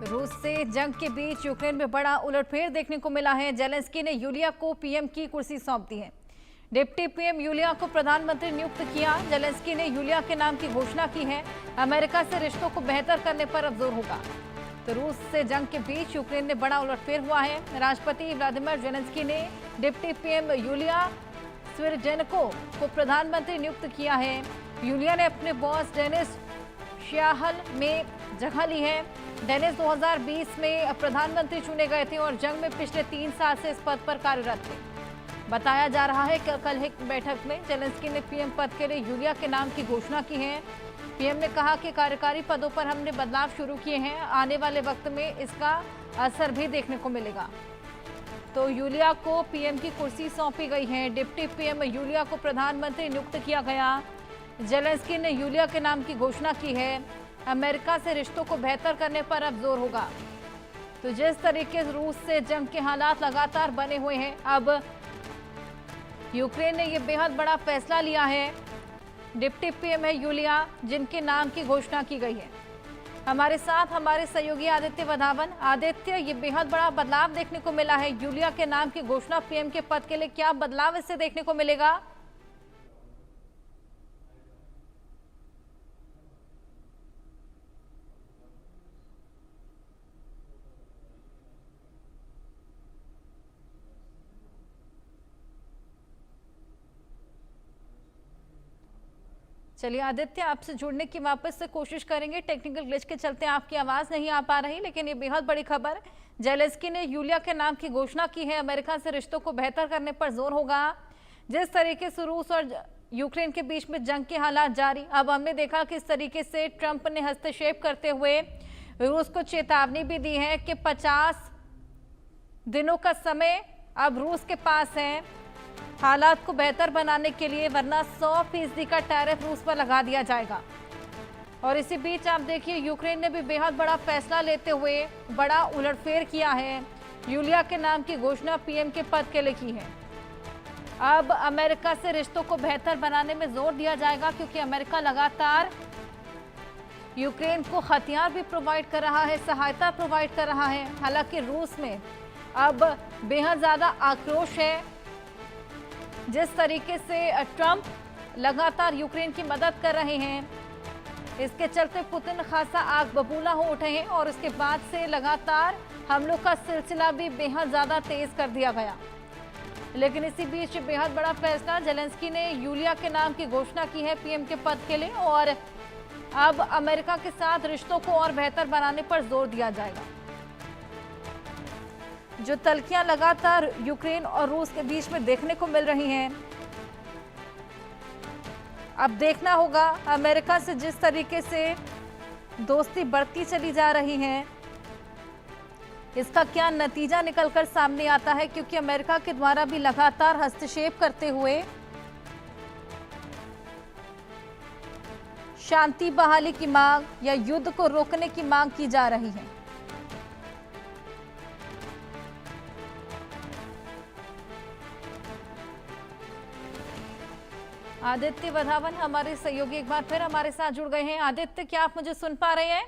रूस से जंग के बीच यूक्रेन में बड़ा उलटफेर देखने को मिला है। जेलेंस्की ने यूलिया को पीएम की कुर्सी सौंप दी है। डिप्टी पीएम यूलिया को प्रधानमंत्री नियुक्त किया। जेलेंस्की ने यूलिया के नाम की घोषणा की है। अमेरिका से रिश्तों को बेहतर करने पर अब जोर होगा। तो रूस से जंग के बीच यूक्रेन में बड़ा उलटफेर हुआ है। राष्ट्रपति व्लादिमीर जेलेंस्की ने डिप्टी पीएम यूलिया स्विरजेनको को प्रधानमंत्री नियुक्त किया है। यूलिया ने अपने बॉस डेनिस श्याहल में जगह ली है। डेनिस 2020 में प्रधानमंत्री चुने गए थे और जंग में पिछले 3 साल से इस पद पर कार्यरत थे। बताया जा रहा है कि कल एक बैठक में जेलेंस्की ने पीएम पद के लिए यूलिया के नाम की घोषणा की है। पीएम ने कहा कि कार्यकारी पदों पर हमने बदलाव शुरू किए हैं। आने वाले वक्त में इसका असर भी देखने को मिलेगा। तो यूलिया को पीएम की कुर्सी सौंपी गई है। डिप्टी पीएम यूलिया को प्रधानमंत्री नियुक्त किया गया। जेलेंस्की ने यूलिया के नाम की घोषणा की है। अमेरिका से रिश्तों को बेहतर करने पर अब जोर होगा। तो जिस तरीके से रूस से जंग के हालात लगातार बने हुए हैं, अब यूक्रेन ने यह बेहद बड़ा फैसला लिया है। डिप्टी पीएम है यूलिया, जिनके नाम की घोषणा की गई है। हमारे साथ हमारे सहयोगी आदित्य वधावन। आदित्य, ये बेहद बड़ा बदलाव देखने को मिला है। यूलिया के नाम की घोषणा पीएम के पद के लिए, क्या बदलाव इससे देखने को मिलेगा? चलिए आदित्य, आपसे जुड़ने की वापस से कोशिश करेंगे। टेक्निकल ग्लिच के चलते आपकी आवाज नहीं आ पा रही, लेकिन ये बेहद बड़ी खबर। जेलेंस्की ने यूलिया के नाम की घोषणा की है। अमेरिका से रिश्तों को बेहतर करने पर जोर होगा। जिस तरीके से रूस और यूक्रेन के बीच में जंग के हालात जारी, अब हमने देखा किस तरीके से ट्रंप ने हस्तक्षेप करते हुए रूस को चेतावनी भी दी है कि 50 दिनों का समय अब रूस के पास है हालात को बेहतर बनाने के लिए, वरना 100% का टैरिफ रूस पर लगा दिया जाएगा। और इसी बीच आप देखिए, यूक्रेन ने भी बेहद बड़ा फैसला लेते हुए बड़ा उलटफेर किया है। यूलिया के नाम की घोषणा पीएम के पद के लिए की है। अब अमेरिका से रिश्तों को बेहतर बनाने में जोर दिया जाएगा, क्योंकि अमेरिका लगातार यूक्रेन को हथियार भी प्रोवाइड कर रहा है, सहायता प्रोवाइड कर रहा है। हालांकि रूस में अब बेहद ज्यादा आक्रोश है। जिस तरीके से ट्रंप लगातार यूक्रेन की मदद कर रहे हैं, इसके चलते पुतिन खासा आग बबूला हो उठे हैं और उसके बाद से लगातार हमलों का सिलसिला भी बेहद ज्यादा तेज कर दिया गया। लेकिन इसी बीच बेहद बड़ा फैसला, जेलेंस्की ने यूलिया के नाम की घोषणा की है पीएम के पद के लिए, और अब अमेरिका के साथ रिश्तों को और बेहतर बनाने पर जोर दिया जाएगा। जो तल्खियां लगातार यूक्रेन और रूस के बीच में देखने को मिल रही हैं, अब देखना होगा अमेरिका से जिस तरीके से दोस्ती बढ़ती चली जा रही है, इसका क्या नतीजा निकलकर सामने आता है। क्योंकि अमेरिका के द्वारा भी लगातार हस्तक्षेप करते हुए शांति बहाली की मांग या युद्ध को रोकने की मांग की जा रही है। आदित्य वधावन हमारे सहयोगी एक बार फिर हमारे साथ जुड़ गए हैं। आदित्य, क्या आप मुझे सुन पा रहे हैं?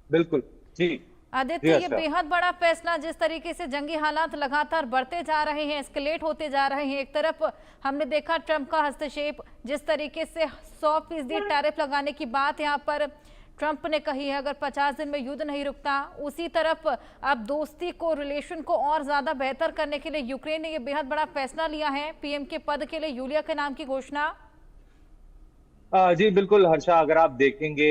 बिल्कुल जी आदित्य, ये बेहद बड़ा फैसला, जिस तरीके से जंगी हालात लगातार बढ़ते जा रहे हैं, एस्केलेट होते जा रहे हैं। एक तरफ हमने देखा ट्रंप का हस्तक्षेप, जिस तरीके से 100% टैरिफ लगाने की बात यहाँ पर ट्रंप ने कही है अगर 50 दिन में युद्ध नहीं रुकता। उसी तरफ अब दोस्ती को, रिलेशन को और ज्यादा बेहतर करने के लिए यूक्रेन ने यह बेहद बड़ा फैसला लिया है। पीएम के पद के लिए यूलिया के नाम की घोषणा। जी बिल्कुल हर्षा, अगर आप देखेंगे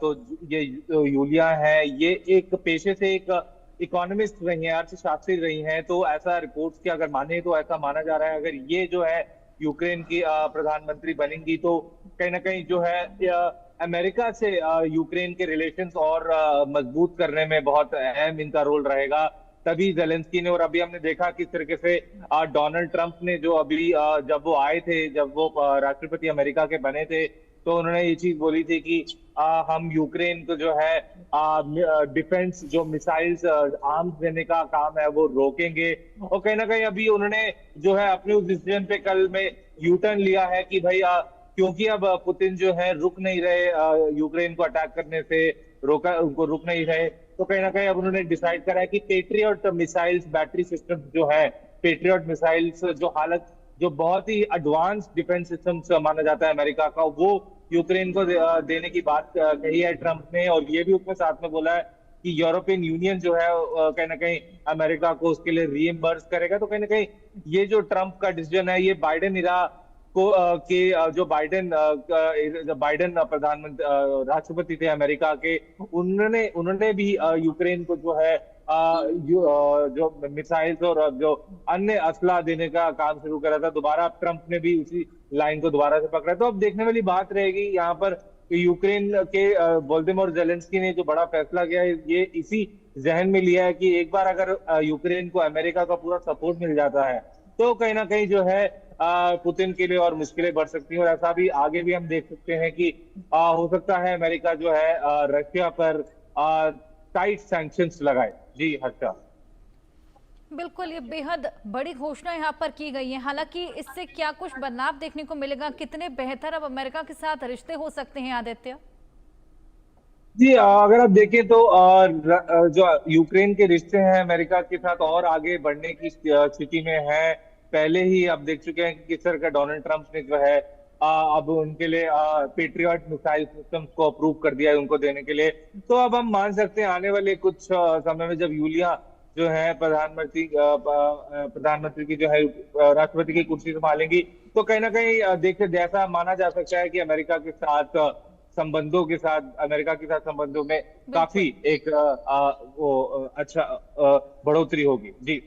तो ये यूलिया है, ये एक पेशे से एक इकोनॉमिस्ट रही हैं, अर्थशास्त्री रही हैं। तो ऐसा रिपोर्ट्स की अगर माने तो ऐसा माना जा रहा है अगर ये जो है यूक्रेन की प्रधानमंत्री बनेंगी तो कहीं ना कहीं जो है अमेरिका से यूक्रेन के रिलेशंस और मजबूत करने में बहुत अहम इनका रोल रहेगा। तभी जेलेंस्की ने, और अभी हमने देखा किस तरीके से डोनाल्ड ट्रंप ने जो अभी जब वो आए थे, जब वो राष्ट्रपति अमेरिका के बने थे, तो उन्होंने ये चीज बोली थी कि हम यूक्रेन को जो है डिफेंस, जो मिसाइल्स, आर्म्स देने का काम है वो रोकेंगे। और कहीं ना कहीं अभी उन्होंने जो है अपने उस डिसीजन पे कल में यू टर्न लिया है कि भाई क्योंकि अब पुतिन जो है रुक नहीं रहे यूक्रेन को अटैक करने से, उनको रुक नहीं रहे, तो कहीं ना कहीं अब उन्होंने डिसाइड करा है कि पेट्रियट मिसाइल्स बैटरी सिस्टम जो है, पेट्रियट मिसाइल्स जो बहुत ही एडवांस डिफेंस सिस्टम्स माना जाता है अमेरिका का, वो यूक्रेन को देने की बात कही है ट्रम्प ने। और ये भी उसने साथ में बोला है कि यूरोपियन यूनियन जो है कहीं ना कहीं अमेरिका को उसके लिए रीइंबर्स करेगा। तो कहीं ना कहीं ये जो ट्रम्प का डिसीजन है, ये बाइडेन इरा को जो बाइडेन प्रधानमंत्री राष्ट्रपति थे अमेरिका के, उन्होंने उन्होंने भी यूक्रेन को जो है जो मिसाइल्स और जो अन्य असला देने का काम शुरू करा था। दोबारा ट्रम्प ने भी उसी लाइन को दोबारा से पकड़ा। तो अब देखने वाली बात रहेगी यहाँ पर कि यूक्रेन के वोल्दिमिर जेलेंस्की ने जो बड़ा फैसला किया है, ये इसी जहन में लिया है कि एक बार अगर यूक्रेन को अमेरिका का पूरा सपोर्ट मिल जाता है, तो कहीं ना कहीं जो है पुतिन के लिए और मुश्किलें बढ़ सकती हैं। और ऐसा भी आगे भी हम देख सकते हैं कि हो सकता है अमेरिका जो है रशिया पर टाइट सैंक्शंस लगाए। जी हर्षा। बिल्कुल, ये बेहद बड़ी घोषणा यहाँ पर की गई है। हालांकि इससे क्या कुछ बदलाव देखने को मिलेगा, कितने बेहतर अब अमेरिका के साथ रिश्ते हो सकते हैं आदित्य? जी अगर आप देखें तो जो यूक्रेन के रिश्ते हैं अमेरिका के साथ और आगे बढ़ने की स्थिति में है। पहले ही आप देख चुके हैं कि किस तरह का डोनाल्ड ट्रंप ने जो है अब उनके लिए पेट्रियट मिसाइल सिस्टम्स को अप्रूव कर दिया है उनको देने के लिए। तो अब हम मान सकते हैं आने वाले कुछ समय में जब यूलिया जो है प्रधानमंत्री की जो है राष्ट्रपति की कुर्सी संभालेंगी, तो कहीं ना कहीं देखिए जैसा माना जा सकता है कि अमेरिका के साथ संबंधों में काफी बिल्कुल। एक वो अच्छा बढ़ोतरी होगी। जी।